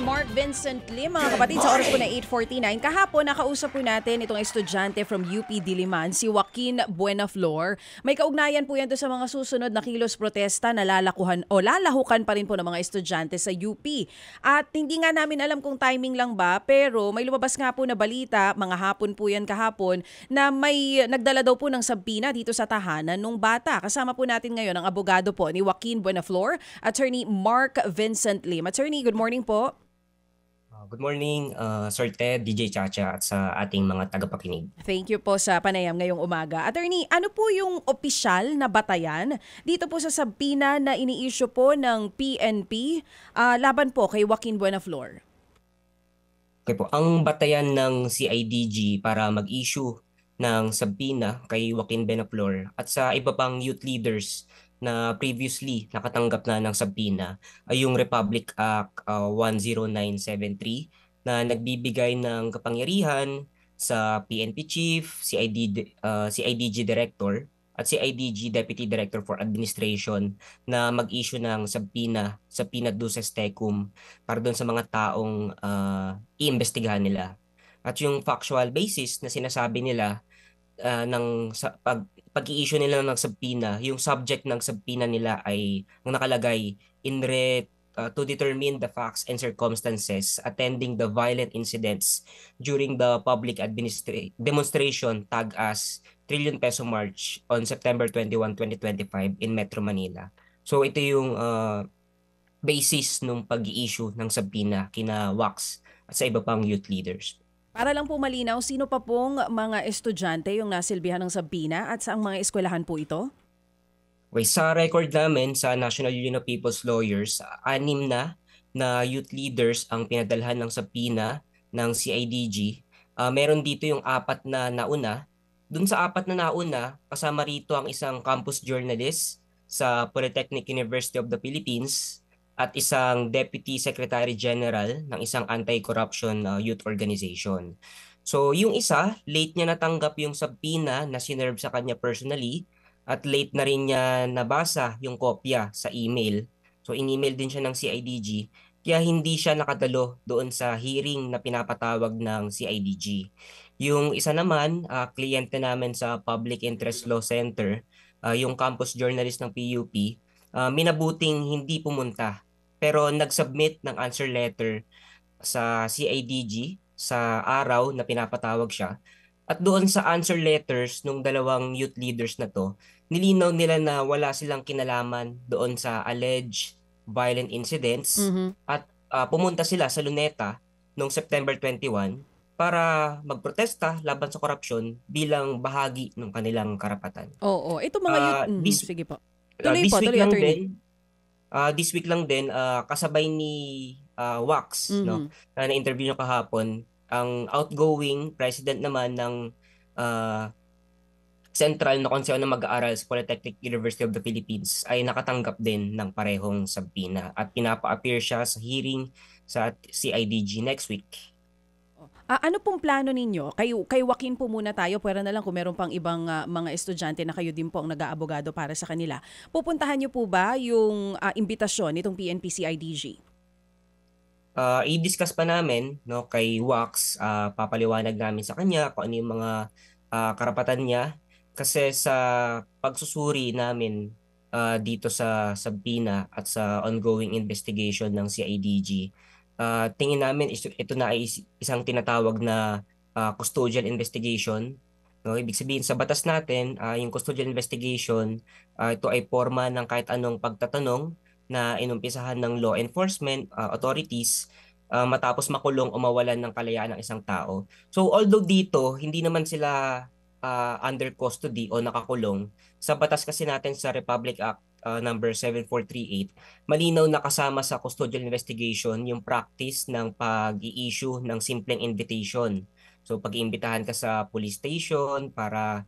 Mark Vincent Lim, mga kapatid, sa oras po na 8:49. Kahapon, nakausap po natin itong estudyante from UP Diliman, si Joaquin Buenaflor. May kaugnayan po yan doon sa mga susunod na kilos protesta na lalahukan pa rin po ng mga estudyante sa UP. At hindi nga namin alam kung timing lang ba, pero may lumabas nga po na balita, mga hapon po yan kahapon, na may nagdala daw po ng sabina dito sa tahanan nung bata. Kasama po natin ngayon ang abogado po ni Joaquin Buenaflor, Attorney Mark Vincent Lim. Attorney, good morning po. Good morning, Sir Ted, DJ Chacha at sa ating mga tagapakinig. Thank you po sa panayam ngayong umaga. Attorney, ano po yung opisyal na batayan dito po sa sabina na ini-issue po ng PNP laban po kay Joaquin Buenaflor? Okay po, ang batayan ng CIDG para mag-issue ng sabina kay Joaquin Buenaflor at sa iba pang youth leaders na previously nakatanggap na ng sabina ay yung Republic Act 10973 na nagbibigay ng kapangyarihan sa PNP Chief, CIDG Director at CIDG Deputy Director for Administration na mag-issue ng subpoena duces tecum para doon sa mga taong iimbestigahan nila. At yung factual basis na sinasabi nila pag-i-issue nila ng subpoena, yung subject ng subpoena nila ay ang nakalagay to determine the facts and circumstances attending the violent incidents during the public demonstration tagged as Trillion Peso March on September 21, 2025 in Metro Manila. So ito yung basis ng pag-i-issue ng subpoena kina WACS at sa iba pang youth leaders. Para lang po malinaw, sino pa pong mga estudyante yung nasilbihan ng sabina at saang mga eskwelahan po ito? Okay, sa record namin sa National Union of People's Lawyers, 6 na youth leaders ang pinadalhan ng sabina ng CIDG. Meron dito yung 4 na nauna. Dun sa 4 na nauna, kasama rito ang isang campus journalist sa Polytechnic University of the Philippines at isang Deputy Secretary General ng isang anti-corruption youth organization. So yung isa, late niya natanggap yung subpoena na sinerve sa kanya personally at late na rin niya nabasa yung kopya sa email. So in-email din siya ng CIDG kaya hindi siya nakadalo doon sa hearing na pinapatawag ng CIDG. Yung isa naman, kliyente namin sa Public Interest Law Center, yung campus journalist ng PUP, minabuting hindi pumunta pero nag-submit ng answer letter sa CIDG sa araw na pinapatawag siya. At doon sa answer letters nung dalawang youth leaders na to, nilinaw nila na wala silang kinalaman doon sa alleged violent incidents at pumunta sila sa Luneta noong September 21 para magprotesta laban sa korupsyon bilang bahagi ng kanilang karapatan. Oo, ito mga youth... Sige po. Tuloy this po, week tuloy, lang attorney. This week lang din, kasabay ni WACS, no, na na-interview nyo kahapon, ang outgoing president naman ng Central na Konseho ng Mag-aaral sa Polytechnic University of the Philippines ay nakatanggap din ng parehong sabina at pinapa-appear siya sa hearing sa CIDG next week. Ano pong plano ninyo? Kay Joaquin po muna tayo, pwera na lang kung meron pang ibang mga estudyante na kayo din po ang nag-aabogado para sa kanila. Pupuntahan niyo po ba yung imbitasyon nitong PNP CIDG? I-discuss pa namin, no, kay WACS, papaliwanag namin sa kanya kung ano yung mga karapatan niya. Kasi sa pagsusuri namin dito sa sabina at sa ongoing investigation ng CIDG, tingin namin ito na ay isang tinatawag na custodial investigation. No? Ibig sabihin sa batas natin, yung custodial investigation, ito ay forma ng kahit anong pagtatanong na inumpisahan ng law enforcement authorities matapos makulong o mawalan ng kalayaan ng isang tao. So although dito, hindi naman sila under custody o nakakulong, sa batas kasi natin sa Republic Act number 7438, malinaw na kasama sa custodial investigation yung practice ng pag-i-issue ng simpleng invitation. So pag-iimbitahan ka sa police station para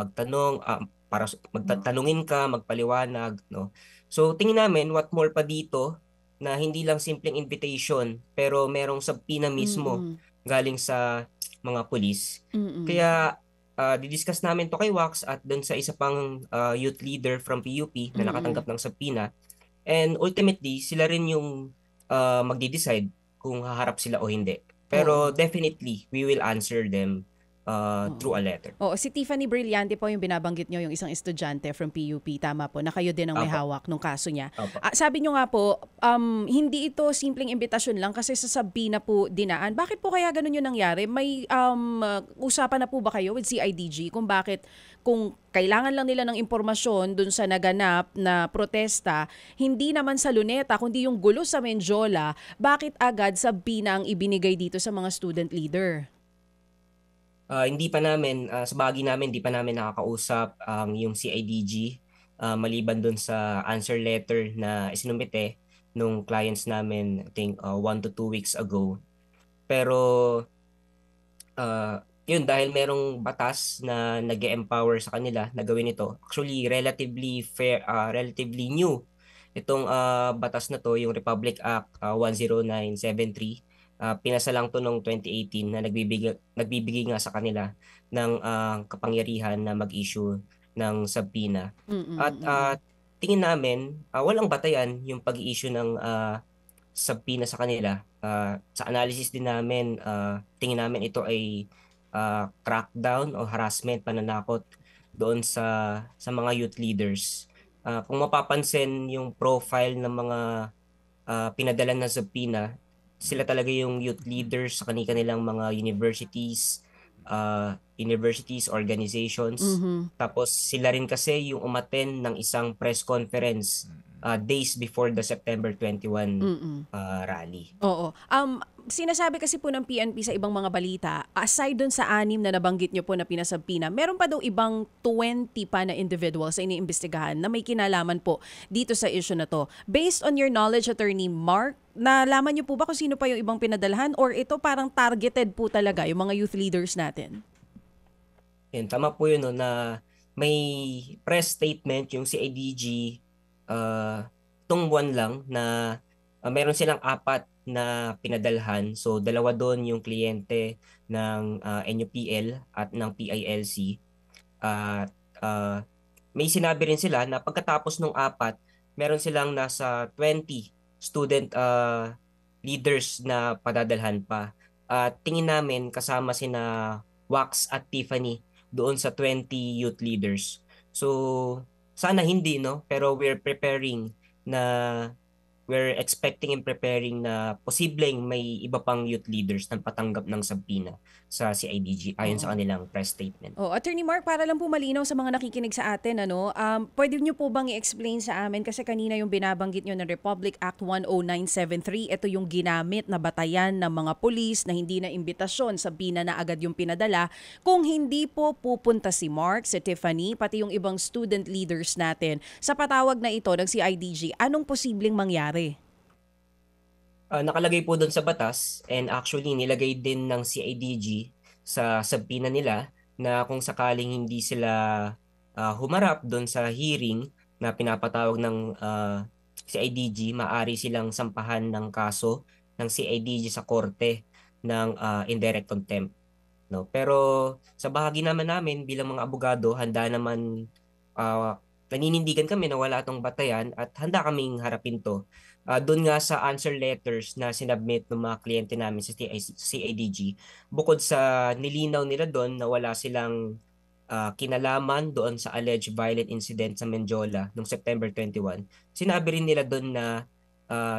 magtanong, para magtanungin ka, magpaliwanag, no. So tingin namin what more pa dito na hindi lang simpleng invitation pero merong subpoena mismo galing sa mga pulis. Kaya didiscuss namin to kay WACS at dun sa isa pang youth leader from PUP na nakatanggap ng subpoena. And ultimately, sila rin yung magde-decide kung haharap sila o hindi. Pero Oo. definitely, we will answer them through Oo. a letter. Oo, si Tiffany Brillante po yung binabanggit nyo, yung isang estudyante from PUP, tama po, na kayo din ang may Opo, hawak nung kaso niya. opo. Sabi nyo nga po, hindi ito simpleng imbitasyon lang kasi sa Sabina po dinaan. Bakit po kaya ganun yung nangyari? May usapan na po ba kayo with CIDG kung bakit, kung kailangan lang nila ng impormasyon dun sa naganap na protesta, hindi naman sa Luneta, kundi yung gulo sa Menjola, bakit agad Sabina ang ibinigay dito sa mga student leader? Hindi pa namin, sa bahagi namin, hindi pa namin nakakausap ang yung CIDG, maliban dun sa answer letter na isinumite nung clients namin, I think 1 to 2 weeks ago. Pero yun, dahil merong batas na nag-empower sa kanila na gawin ito. Actually, relatively fair, relatively new itong batas na to, yung Republic Act 10973. Pinasa lang to noong 2018 na nagbibigay nga sa kanila ng kapangyarihan na mag-issue ng subpoena. Mm, At mm, mm. tingin namin, walang batayan yung pag-issue ng subpoena sa kanila. Sa analysis din namin, tingin namin ito ay crackdown o harassment, pananakot doon sa mga youth leaders. Kung mapapansin yung profile ng mga pinadala ng subpoena, sila talaga yung youth leaders sa kanilang mga universities, organizations. Mhm. Tapos sila rin kasi yung umattend ng isang press conference days before the September 21 Mm. rally. Oo. Sinasabi kasi po ng PNP sa ibang mga balita, aside dun sa 6 na nabanggit niyo po na pinasabpina, meron pa daw ibang 20 pa na individuals na iniimbestigahan na may kinalaman po dito sa issue na 'to. Based on your knowledge, Attorney Mark, nalaman niyo po ba kung sino pa yung ibang pinadalhan or ito parang targeted po talaga yung mga youth leaders natin? Yun, tama po yun, no, na may press statement yung CIDG tong buwan lang na meron silang 4 na pinadalhan. So dalawa doon yung kliyente ng NUPL at ng PILC. At may sinabi rin sila na pagkatapos ng 4, meron silang nasa 20 student leaders na padadalhan pa. At tingin namin kasama sina Wax at Tiffany doon sa 20 youth leaders. So sana hindi, no, pero na we're expecting and preparing na posibleng may iba pang youth leaders na patanggap ng subpoena sa CIDG ayon sa Oo. kanilang press statement. Oh, Attorney Mark, para lang po malinaw sa mga nakikinig sa atin, pwede niyo po bang i-explain sa amin, kasi kanina yung binabanggit niyo ng Republic Act 10973, ito yung ginamit na batayan ng mga pulis na hindi na imbitasyon, sabina na agad yung pinadala. Kung hindi po pupunta si Mark, si Tiffany, pati yung ibang student leaders natin sa patawag na ito ng CIDG, anong posibleng mangyari? Nakalagay po doon sa batas, and actually nilagay din ng CIDG sa subpoena nila na kung sakaling hindi sila humarap doon sa hearing na pinapatawag ng CIDG, maaari silang sampahan ng kaso ng CIDG sa korte ng indirect contempt. No? Pero sa bahagi naman namin bilang mga abogado, handa naman, naninindigan kami na wala tong batayan at handa kaming harapin to. Doon nga sa answer letters na sinubmit ng mga kliyente namin sa CIDG, bukod sa nilinaw nila doon na wala silang kinalaman doon sa alleged violent incident sa Menjola noong September 21, sinabi rin nila doon na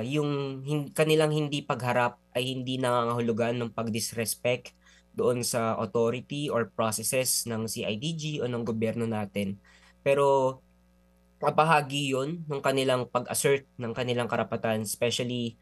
yung kanilang hindi pagharap ay hindi nangangahulugan ng pag-disrespect doon sa authority or processes ng CIDG o ng gobyerno natin. Pero bahagi yun ng kanilang pag-assert ng kanilang karapatan, especially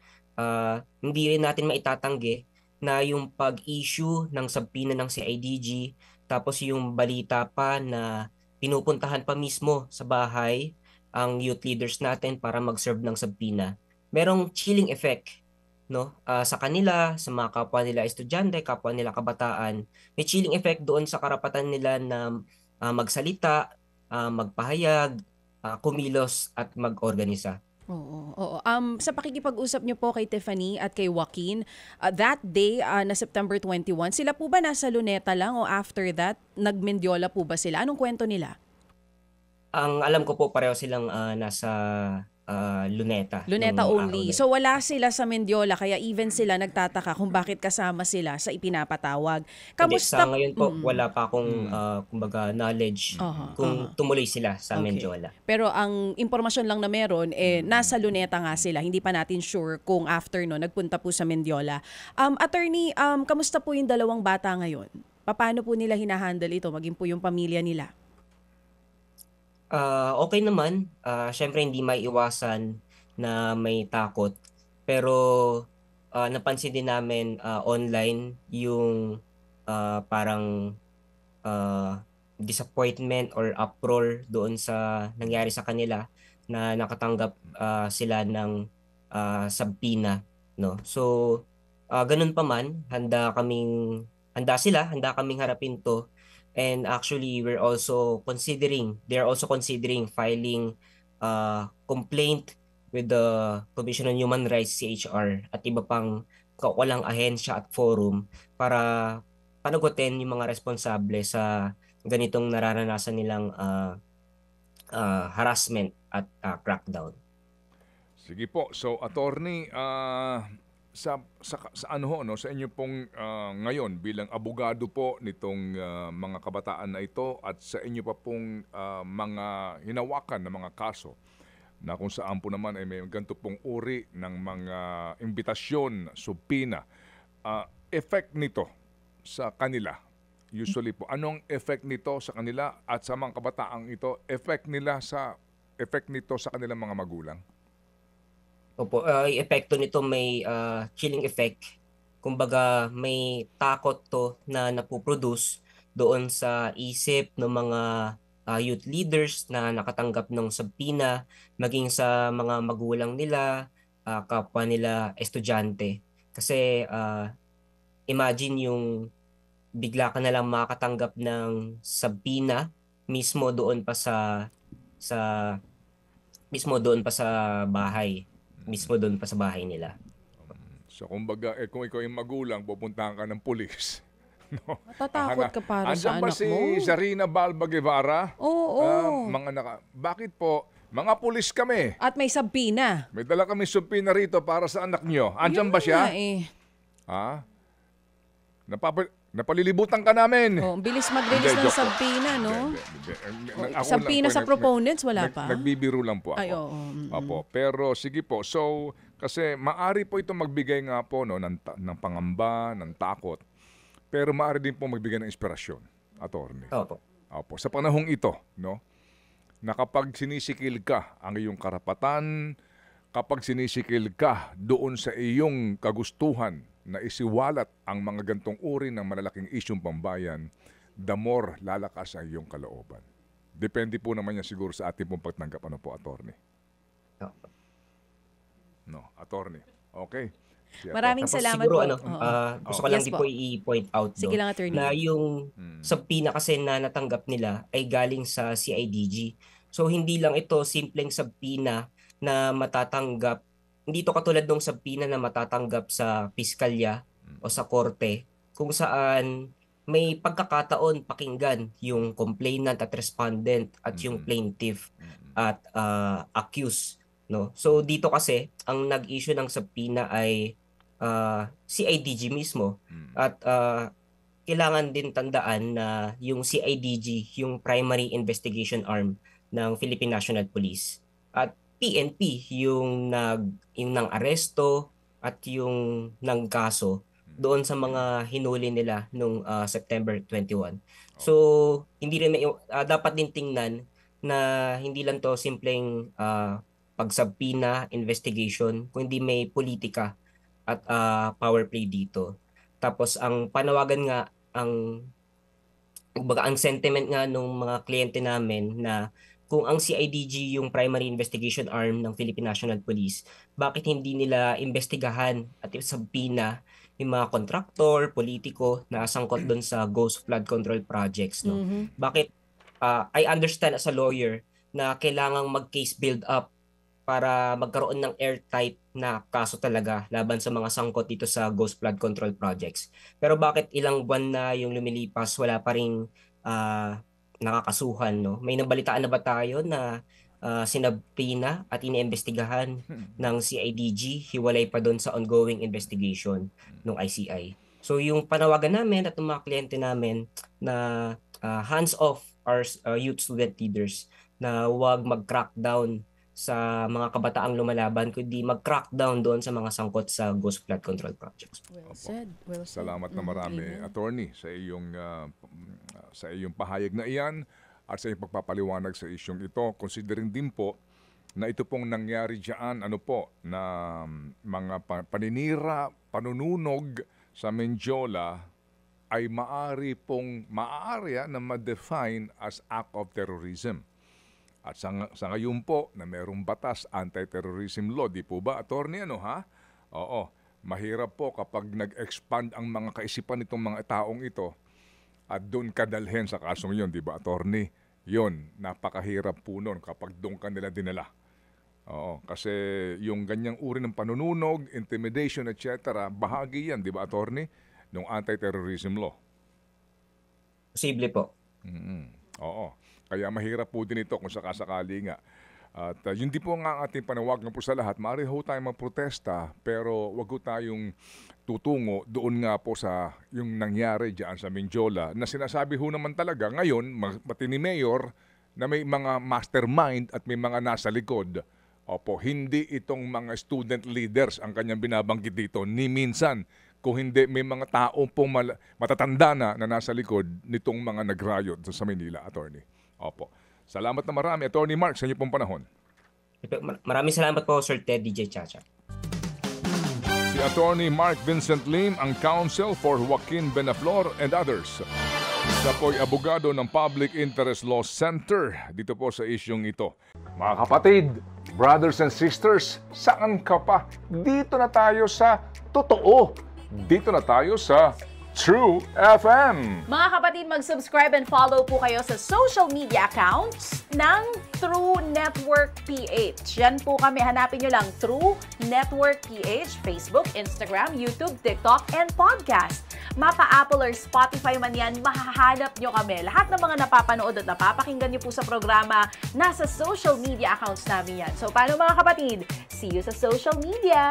hindi rin natin maitatanggi na yung pag-issue ng subpoena ng CIDG, tapos yung balita pa na pinupuntahan pa mismo sa bahay ang youth leaders natin para mag-serve ng subpoena, merong chilling effect, no, sa kanila, sa mga kapwa nila estudyante, kapwa nila kabataan. May chilling effect doon sa karapatan nila na magsalita, magpahayag, kumilos at mag-organisa. Oo, oo. Sa pakikipag-usap niyo po kay Tiffany at kay Joaquin, that day na September 21, sila po ba nasa Luneta lang o after that, nag-Mendiola po ba sila? Anong kwento nila? Ang alam ko po pareho silang nasa Luneta Luneta nung araw only. na yun. So wala sila sa Mendiola kaya even sila nagtataka kung bakit kasama sila sa ipinapatawag. Hindi, sa Kamusta? ngayon po Mm. wala pa akong kumbaga knowledge Aha, kung aha. tumuloy sila sa Okay. Mendiola. Pero ang impormasyon lang na meron, nasa Luneta nga sila. Hindi pa natin sure kung after no, nagpunta po sa Mendiola. Attorney, kamusta po yung dalawang bata ngayon? Paano po nila hinahandle ito, maging po yung pamilya nila? Okay naman. Syempre hindi maiiwasan na may takot. Pero napansin din namin online yung parang disappointment or uproar doon sa nangyari sa kanila na nakatanggap sila ng sabpina, no? So ganun pa man, handa kaming harapin to. And actually, they're also considering filing complaint with the Commission on Human Rights, CHR, at iba pang kaukulang ahensya at forum para panagutin yung mga responsable sa ganitong nararanasan nilang harassment at crackdown. Sige po. So, attorney, sa ano ho, no, sa inyo pong ngayon bilang abogado po nitong mga kabataan na ito at sa inyo pa pong mga hinawakan na mga kaso na kung saan po naman ay may ganito pong uri ng mga imbitasyon, subpina, effect nito sa kanila. Usually po, anong effect nito sa kanila at sa mga kabataang ito, effect nito sa kanilang mga magulang? Opo, yung epekto nito may chilling effect. Kumbaga may takot to na napoproduce doon sa isip ng mga youth leaders na nakatanggap ng sabpina, maging sa mga magulang nila, kapwa nila estudyante. Kasi imagine yung bigla ka na lang makakatanggap ng sabpina mismo doon pa sa mismo doon pa sa bahay. Mismo doon pa sa bahay nila. So kumbaga, kung ikaw yung magulang, pupuntahan ka ng pulis. No? Matatakot ka para Andyan sa ba anak si mo? Zarina Balba Guevara? Oo. Bakit po? Mga pulis kami. At may sabina. May dala kami subpoena rito para sa anak nyo. Andyan Yun ba siya? nga eh. Ha? Napalilibutan ka namin. Oh, ang bilis mag-release ng Hindi, joke po. sabina, no? Hindi. Ako Sabina lang po, sa proponents, wala pa? Nagbibiro lang po ako. Ay, oo. Opo. Pero sige po. So, kasi maari po ito magbigay nga po no, ng pangamba, ng takot. Pero maari din po magbigay ng inspirasyon, attorney. Opo. Opo. Sa panahong ito, no, na kapag sinisikil ka ang iyong karapatan, kapag sinisikil ka doon sa iyong kagustuhan na isiwalat ang mga gantong uri ng malalaking isyong pambayan, the more lalakas ang iyong kalooban. Depende po naman yan siguro sa ating pong pagtanggap. Ano po, attorney? Opo. No, attorney. Okay. Maraming Tapos salamat siguro po. ano, gusto ko lang Yes din po. po i-point out Sige lang, attorney. na yung sabpina kasi na natanggap nila ay galing sa CIDG. So hindi lang ito simpleng sabpina na matatanggap, hindi ito katulad ng sabpina na matatanggap sa piskalya o sa korte kung saan may pagkakataon pakinggan yung complainant at respondent at yung plaintiff at accused, no? So dito kasi ang nag-issue ng sabpina ay CIDG mismo at kailangan din tandaan na yung CIDG, yung Primary Investigation Arm ng Philippine National Police, at PNP yung nang aresto at yung nangkaso doon sa mga hinuli nila nung September 21. So hindi rin dapat din tingnan na hindi lang to simpleng pagsabpina, investigation, kundi may politika at power play dito. Tapos ang panawagan nga, ang sentiment nga ng mga kliyente namin na kung ang CIDG yung primary investigation arm ng Philippine National Police, bakit hindi nila investigahan at sabpina yung mga kontraktor, politiko na sangkot doon sa ghost flood control projects, no? Bakit I understand as a lawyer na kailangang mag-case build up para magkaroon ng airtight na kaso talaga laban sa mga sangkot dito sa ghost flood control projects. Pero bakit ilang buwan na yung lumilipas, wala pa ring nakakasuhan, no? May nabalitaan na ba tayo na sinabpina at iniimbestigahan ng CIDG, hiwalay pa doon sa ongoing investigation ng ICI. So yung panawagan namin at ng mga kliyente namin na hands off our youth student leaders na huwag mag-crackdown sa mga kabataang lumalaban, kundi mag-crackdown doon sa mga sangkot sa Ghost Flood Control Projects. Well said. Well said. Salamat na marami, Attorney, sa iyong pahayag na iyan at sa iyong pagpapaliwanag sa isyong ito. Considering din po na ito pong nangyari diyan, na mga paninira, panununog sa Mendiola ay maaari na ma-define as act of terrorism. At sa ngayon po na mayroong batas, anti-terrorism law, di po ba, Attorney, Oo, mahirap po kapag nag-expand ang mga kaisipan nitong mga taong ito at doon kadalhin sa kasong yun, di ba, Attorney? Yun, napakahirap po nun kapag doon ka nila dinala. Oo, kasi yung ganyang uri ng panununog, intimidation, etc., bahagi yan, di ba, Attorney, ng anti-terrorism law. Posible po. Oo. Kaya mahirap po din ito kung sakasakali nga. At yun din po nga ang ating panawagan po sa lahat. Maaari ho tayong magprotesta pero wag ho tayong tutungo doon nga po sa yung nangyari dyan sa Mendiola na sinasabi ho naman talaga ngayon, pati ni Mayor, na may mga mastermind at may mga nasa likod. Opo, hindi itong mga student leaders ang kanyang binabanggit dito. Ni minsan, kung hindi may mga tao pong matatanda na nasa likod nitong mga nagrayot sa Manila, Attorney. Opo. Salamat na marami, Attorney Mark, sa inyo pong panahon. Maraming salamat po, Sir Ted DJ Chacha. Si Attorney Mark Vincent Lim, ang counsel for Joaquin Benaflor and others. Siya po'y abogado ng Public Interest Law Center dito po sa isyong ito. Mga kapatid, brothers and sisters, saan ka pa? Dito na tayo sa totoo. Dito na tayo sa True FM. Mga kapatid, mag-subscribe and follow po kayo sa social media accounts ng True Network PH. Yan po kami. Hanapin nyo lang True Network PH, Facebook, Instagram, YouTube, TikTok, and podcast. Mapa Apple or Spotify man yan, mahahanap nyo kami. Lahat ng mga napapanood at napapakinggan nyo po sa programa, nasa social media accounts namin yan. So, paano mga kapatid? See you sa social media!